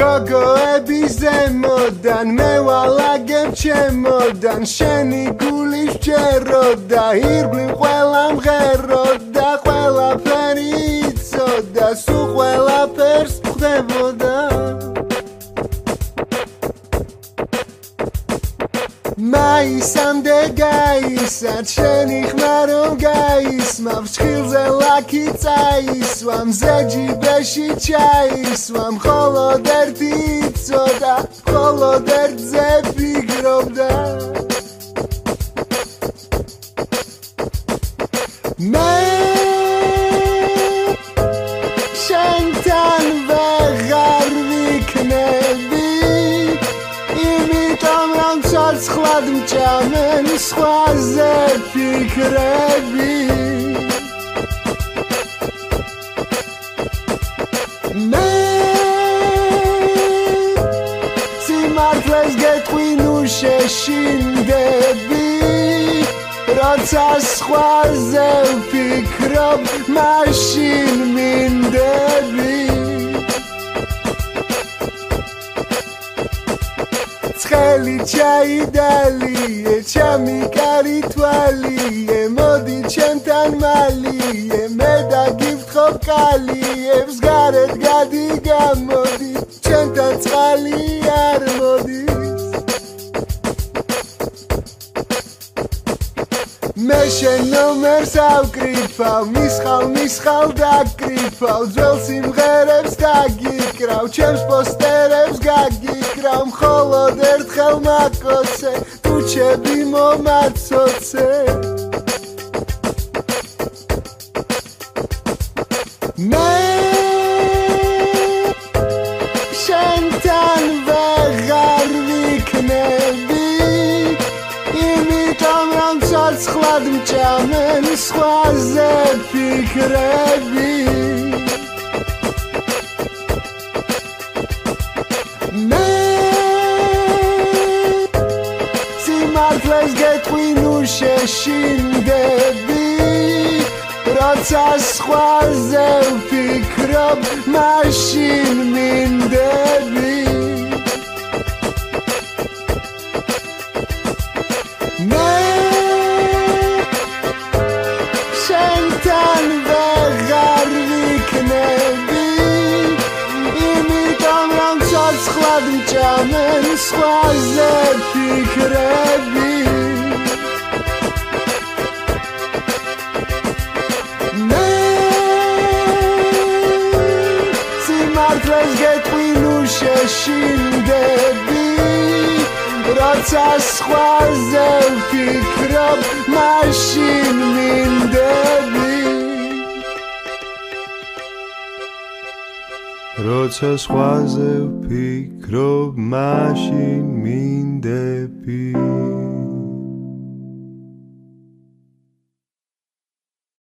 გოგოების ზემოდან მე ვალაგებ ჩემოდან შენი გული ვჯეროდა ირგვლივ ყველა მღეროდა ყველაფერი იცოდა სულ ყველაფერს ხვდებოდა მაისამდე გაისად შენი ხმა რომ გაისმა ფრჩხილზე ლაქი წაისვა მზე ჯიბეში ჩაისვა მხოლოდ ერთი იცოდა მხოლოდ ერთზე ფიქრობდა მე შენთან ვეღარ ვიქნები იმიტომ რომ ცოცხლად მჭამენ სხვაზე ფიქრები მე სიმართლეს გეტყვი ნუ შეშინდები როცა სხვაზე ვფიქრობ მაშინ მინდები ცხელი ჩაიდალიე ჩემი კარი თვალიე მოდი ჩემთან მალიე მე დაგიფრთხობ კალიებს გარეთ გადი გამოდი ჩემთან წყალი არ მოდის მე შენ ნომერს ავკრიფავ მისხალ დაკრიფავ ძველ სიმღერებს დაგიკრავ ჩემს პოსტერებს გაგიკრავ მხოლოდ ერთხელ მაკოცე თუჩები მომაცოცე მე შენთან ვეღარ ვიქნები იმიტომ რომ ცოცხლად მჭამენ სხვაზე ფიქრები მე სიმართლეს გეტყვი ნუ შეშინდები როცა სხვაზე ვფიქრობ მაშინ მინდები მე შენთან ვეღარ ვიქნები იმიტომ რომ ცოცხლად მჭამენ სხვაზე ფიქრები მე სიმართლეს გეტყვი ნუ შეშინდები როცა სხვაზე ვფიქრობ მაშინ მინდები როცა სხვაზე ვფიქრობ მაშინ